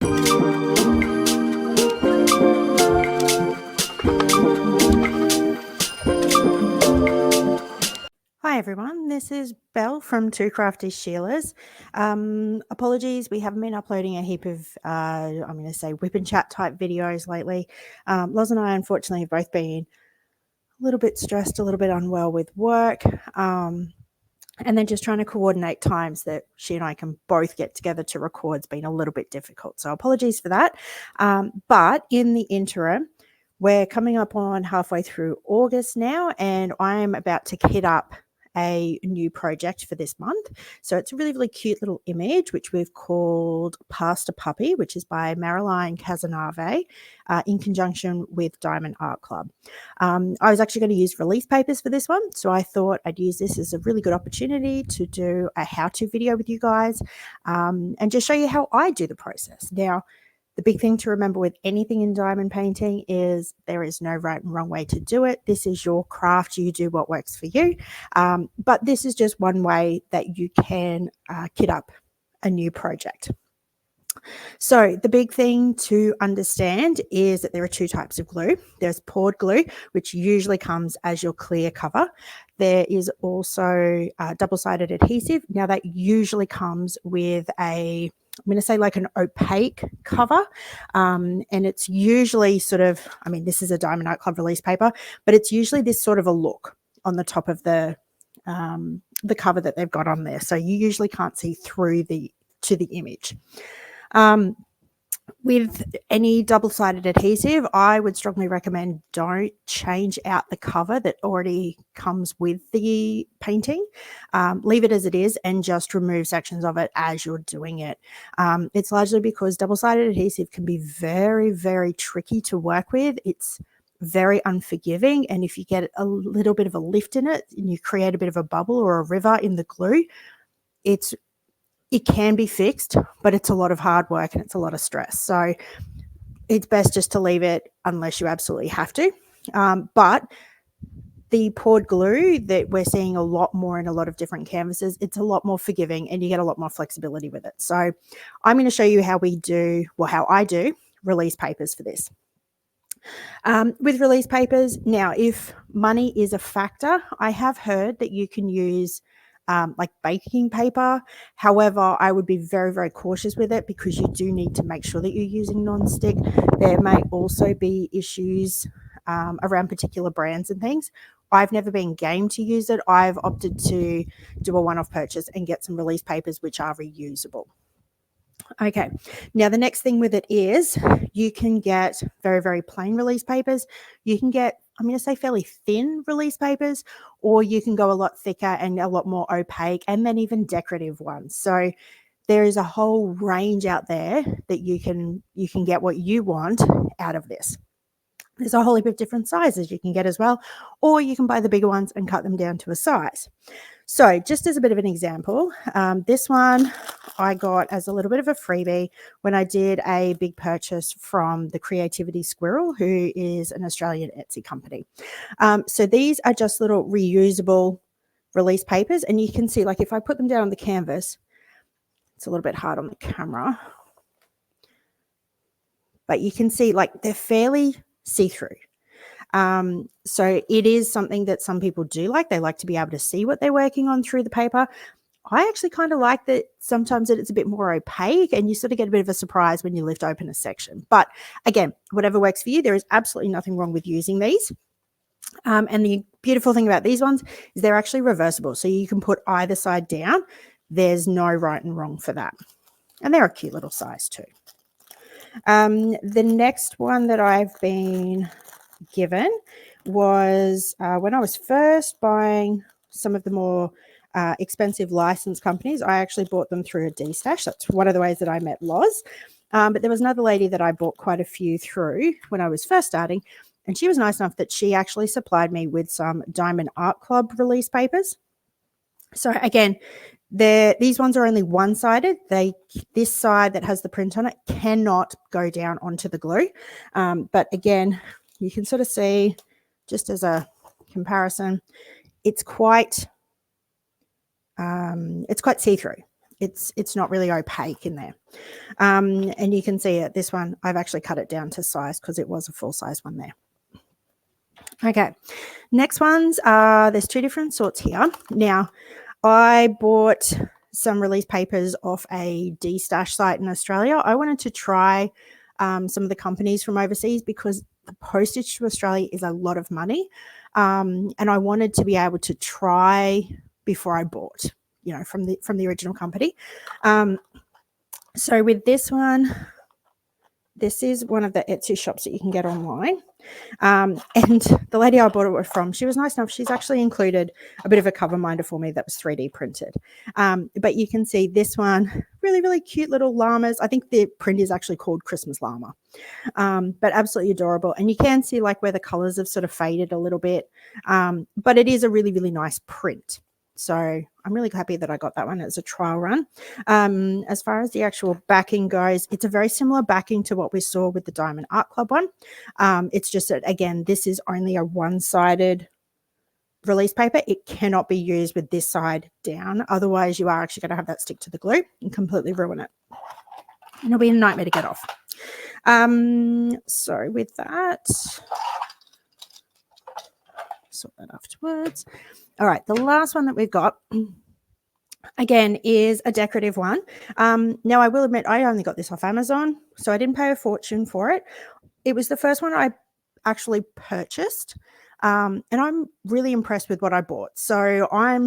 Hi everyone, this is Belle from Two Crafty Sheilas. Apologies, we haven't been uploading a heap of, I'm going to say, whip and chat type videos lately. Loz and I, unfortunately, have both been a little bit stressed, a little bit unwell with work, and then just trying to coordinate times that she and I can both get together to record has been a little bit difficult. So apologies for that. But in the interim, we're coming up on halfway through August now, and I'm about to kit up a new project for this month. So it's a really, really cute little image, which we've called Pasta Puppy, which is by Marilyn Casanave in conjunction with Diamond Art Club. I was actually going to use release papers for this one, so I thought I'd use this as a really good opportunity to do a how-to video with you guys and just show you how I do the process. Now, the big thing to remember with anything in diamond painting is there is no right and wrong way to do it. This is your craft. You do what works for you. But this is just one way that you can kit up a new project. So the big thing to understand is that there are two types of glue. There's poured glue, which usually comes as your clear cover. There is also double-sided adhesive. Now that usually comes with I'm going to say like an opaque cover, and it's usually sort of, I mean, this is a Diamond Art Club release paper, but it's usually this sort of a look on the top of the cover that they've got on there. So you usually can't see through to the image. With any double-sided adhesive, I would strongly recommend don't change out the cover that already comes with the painting. Leave it as it is and just remove sections of it as you're doing it. It's largely because double-sided adhesive can be very, very tricky to work with. It's very unforgiving, and if you get a little bit of a lift in it and you create a bit of a bubble or a river in the glue, it can be fixed, but it's a lot of hard work and it's a lot of stress. So it's best just to leave it unless you absolutely have to. But the poured glue that we're seeing a lot more in a lot of different canvases, it's a lot more forgiving and you get a lot more flexibility with it. So I'm going to show you how I do release papers for this. With release papers, now if money is a factor, I have heard that you can use like baking paper. However, I would be very, very cautious with it because you do need to make sure that you're using non-stick. There may also be issues around particular brands and things. I've never been game to use it. I've opted to do a one-off purchase and get some release papers which are reusable. Okay, now the next thing with it is you can get very, very plain release papers. You can get, I'm going to say fairly thin release papers, or you can go a lot thicker and a lot more opaque, and then even decorative ones. So there is a whole range out there that you can get what you want out of this. There's a whole heap of different sizes you can get as well, or you can buy the bigger ones and cut them down to a size. So just as a bit of an example, this one I got as a little bit of a freebie when I did a big purchase from the Creativity Squirrel, who is an Australian Etsy company. So these are just little reusable release papers, and you can see, like, if I put them down on the canvas, it's a little bit hard on the camera, but you can see, like, they're fairly see-through. So it is something that some people do like. They like to be able to see what they're working on through the paper. I actually kind of like that sometimes it's a bit more opaque and you sort of get a bit of a surprise when you lift open a section. But again, whatever works for you, there is absolutely nothing wrong with using these. And the beautiful thing about these ones is they're actually reversible. So you can put either side down. There's no right and wrong for that. And they're a cute little size too. The next one that I've been given was when I was first buying some of the more expensive license companies. I actually bought them through a D-stash. That's one of the ways that I met Loz. But there was another lady that I bought quite a few through when I was first starting, and she was nice enough that she actually supplied me with some Diamond Art Club release papers. So again, these ones are only one-sided. This side that has the print on it cannot go down onto the glue. But again, you can sort of see, just as a comparison, it's quite see-through. It's not really opaque in there. And you can see it, this one, I've actually cut it down to size because it was a full size one there. Okay, next ones are, there's two different sorts here. Now, I bought some release papers off a D-stash site in Australia. I wanted to try some of the companies from overseas because the postage to Australia is a lot of money. And I wanted to be able to try before I bought, you know, from the original company. So with this one, this is one of the Etsy shops that you can get online. And the lady I bought it from, she was nice enough. She's actually included a bit of a cover minder for me that was 3D printed. But you can see this one, really, really cute little llamas. I think the print is actually called Christmas Llama, but absolutely adorable. And you can see like where the colors have sort of faded a little bit, but it is a really, really nice print. So I'm really happy that I got that one as a trial run. As far as the actual backing goes, it's a very similar backing to what we saw with the Diamond Art Club one. It's just that, again, this is only a one-sided release paper. It cannot be used with this side down. Otherwise, you are actually going to have that stick to the glue and completely ruin it. And it'll be a nightmare to get off. So with that, sort that afterwards. All right, the last one that we've got, again, is a decorative one. Now, I will admit, I only got this off Amazon, so I didn't pay a fortune for it. It was the first one I actually purchased, and I'm really impressed with what I bought. So I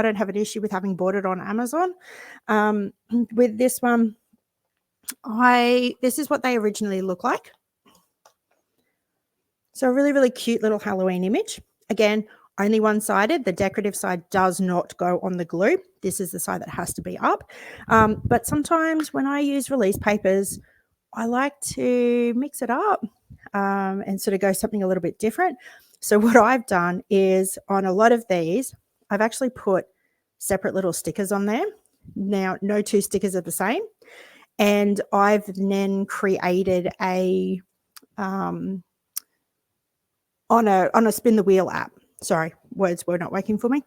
don't have an issue with having bought it on Amazon. With this one, this is what they originally look like. So a really, really cute little Halloween image. Again, only one-sided. The decorative side does not go on the glue. This is the side that has to be up. But sometimes when I use release papers, I like to mix it up and sort of go something a little bit different. So what I've done is on a lot of these, I've actually put separate little stickers on there. Now, no two stickers are the same. And I've then created a on a spin the wheel app. Sorry, words were not working for me.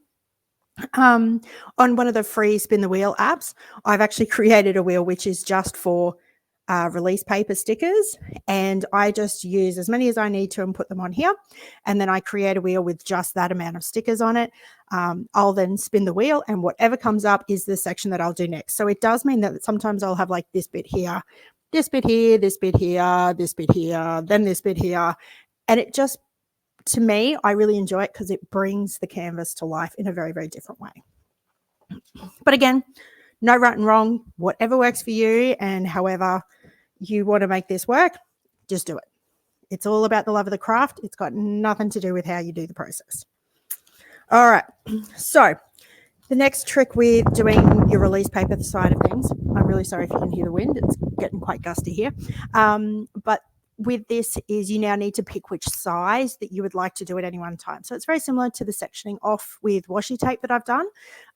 On one of the free spin the wheel apps, I've actually created a wheel which is just for release paper stickers, and I just use as many as I need to and put them on here, and then I create a wheel with just that amount of stickers on it. I'll then spin the wheel, and whatever comes up is the section that I'll do next. So it does mean that sometimes I'll have like this bit here, this bit here, this bit here, this bit here, then this bit here, and it just, to me, I really enjoy it because it brings the canvas to life in a very, very different way. But again, no right and wrong, whatever works for you and however you want to make this work, just do it. It's all about the love of the craft. It's got nothing to do with how you do the process. All right. So the next trick with doing your release paper side of things, I'm really sorry if you can hear the wind. It's getting quite gusty here. But with this is you now need to pick which size that you would like to do at any one time. So it's very similar to the sectioning off with washi tape that I've done.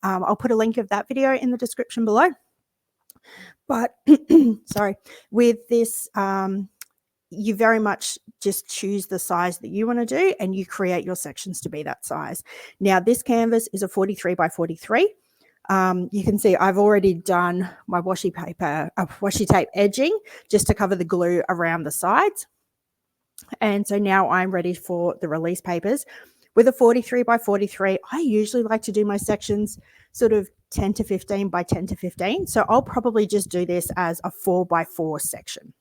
I'll put a link of that video in the description below. But sorry, with this, you very much just choose the size that you want to do and you create your sections to be that size. Now, this canvas is a 43 by 43. You can see I've already done my washi tape edging just to cover the glue around the sides. And so now I'm ready for the release papers. With a 43 by 43, I usually like to do my sections sort of 10 to 15 by 10 to 15. So I'll probably just do this as a 4 by 4 section.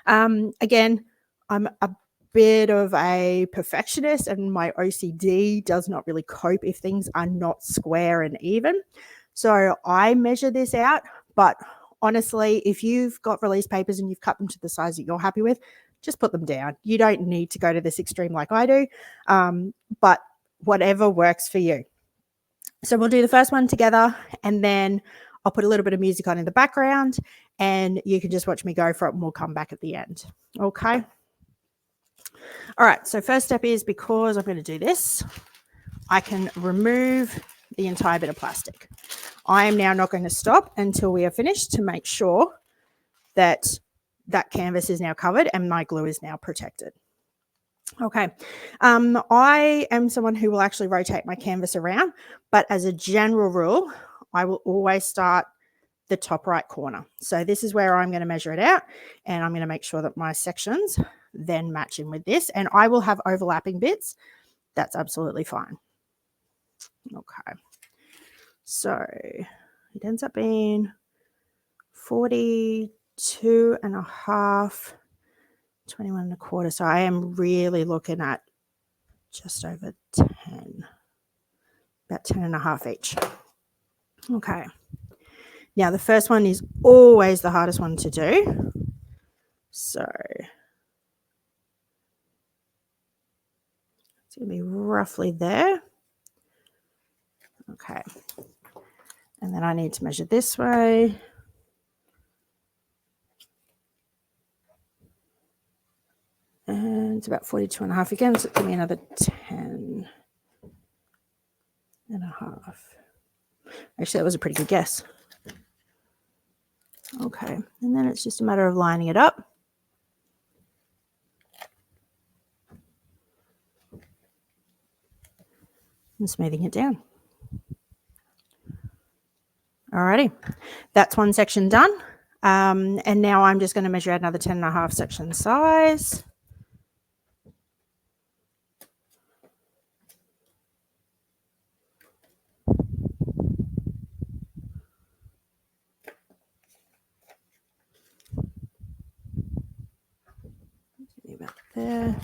Again, I'm a bit of a perfectionist and my OCD does not really cope if things are not square and even. So I measure this out, but honestly, if you've got release papers and you've cut them to the size that you're happy with, just put them down. You don't need to go to this extreme like I do, but whatever works for you. So we'll do the first one together and then I'll put a little bit of music on in the background and you can just watch me go for it and we'll come back at the end. Okay. All right. So first step is, because I'm going to do this, I can remove the entire bit of plastic. I am now not going to stop until we are finished to make sure that that canvas is now covered and my glue is now protected. Okay. I am someone who will actually rotate my canvas around, but as a general rule, I will always start the top right corner. So this is where I'm going to measure it out, and I'm going to make sure that my sections then match in with this, and I will have overlapping bits. That's absolutely fine. Okay. So it ends up being 42 and a half, 21 and a quarter. So I am really looking at just over 10, about 10 and a half each. Okay. Now the first one is always the hardest one to do. So it's going to be roughly there. Okay. And then I need to measure this way. And it's about 42 and a half again. So give me another 10 and a half. Actually, that was a pretty good guess. Okay. And then it's just a matter of lining it up. And smoothing it down. Alrighty, that's one section done. And now I'm just going to measure out another 10 and a half section size. About there.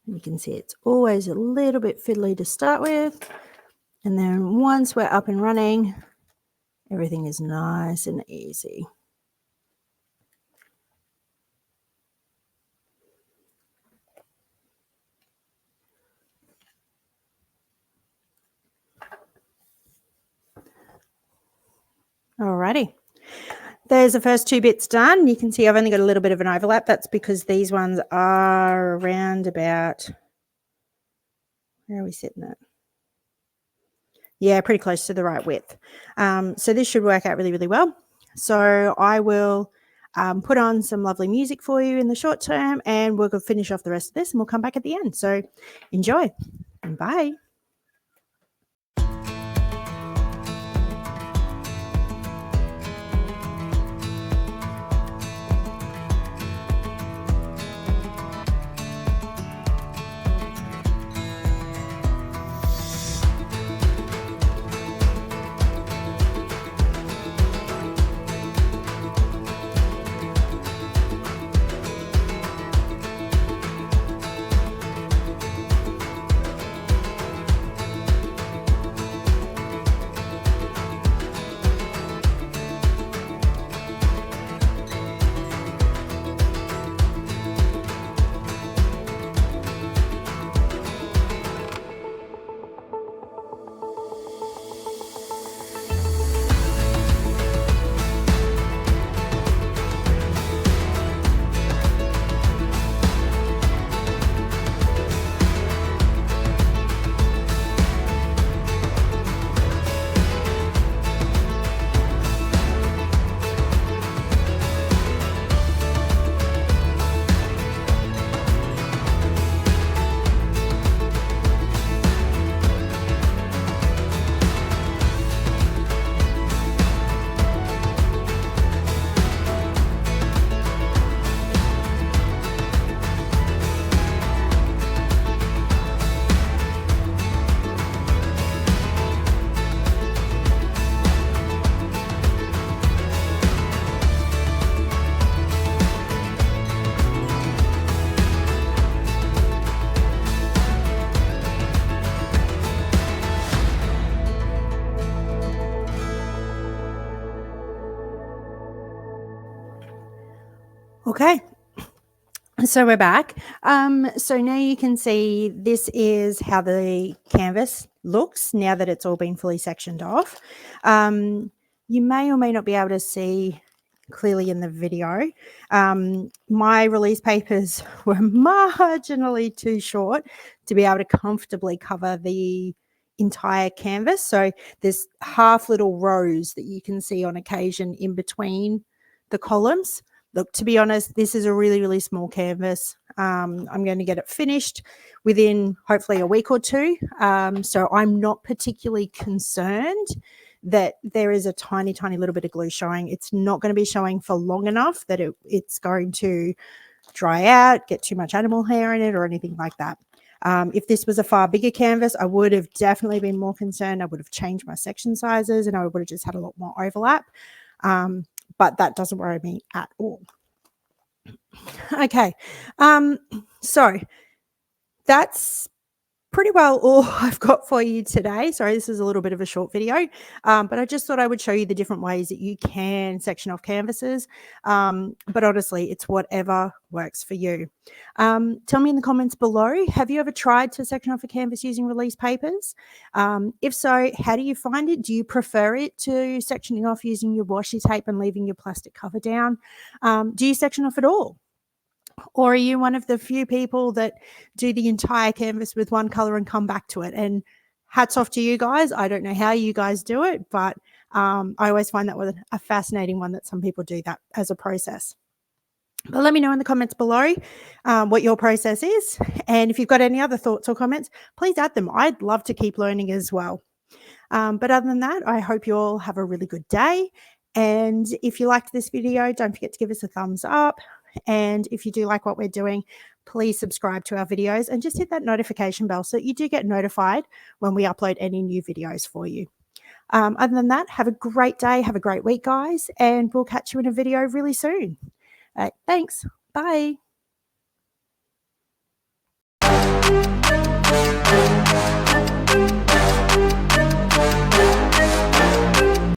You can see it's always a little bit fiddly to start with. And then once we're up and running, everything is nice and easy. Alrighty. There's the first two bits done. You can see I've only got a little bit of an overlap. That's because these ones are around about, where are we sitting at? Yeah, pretty close to the right width. So this should work out really, really well. So I will put on some lovely music for you in the short term, and we'll finish off the rest of this, and we'll come back at the end. So enjoy and bye. Okay, so we're back. So now you can see this is how the canvas looks now that it's all been fully sectioned off. You may or may not be able to see clearly in the video. My release papers were marginally too short to be able to comfortably cover the entire canvas. So there's half little rows that you can see on occasion in between the columns. Look, to be honest, this is a really, really small canvas. I'm going to get it finished within hopefully a week or two. So I'm not particularly concerned that there is a tiny, tiny little bit of glue showing. It's not going to be showing for long enough that it's going to dry out, get too much animal hair in it or anything like that. If this was a far bigger canvas, I would have definitely been more concerned. I would have changed my section sizes and I would have just had a lot more overlap. But that doesn't worry me at all. Okay, so that's pretty well all I've got for you today. Sorry, this is a little bit of a short video, but I just thought I would show you the different ways that you can section off canvases. But honestly, it's whatever works for you. Tell me in the comments below, have you ever tried to section off a canvas using release papers? If so, how do you find it? Do you prefer it to sectioning off using your washi tape and leaving your plastic cover down? Do you section off at all? Or are you one of the few people that do the entire canvas with one color and come back to it? And hats off to you guys. I don't know how you guys do it, but I always find that a fascinating one that some people do that as a process. But let me know in the comments below what your process is. And if you've got any other thoughts or comments, please add them. I'd love to keep learning as well. But other than that, I hope you all have a really good day. And if you liked this video, don't forget to give us a thumbs up. And if you do like what we're doing, please subscribe to our videos and just hit that notification bell so that you do get notified when we upload any new videos for you. Other than that, have a great day. Have a great week, guys. And we'll catch you in a video really soon. All right, thanks. Bye.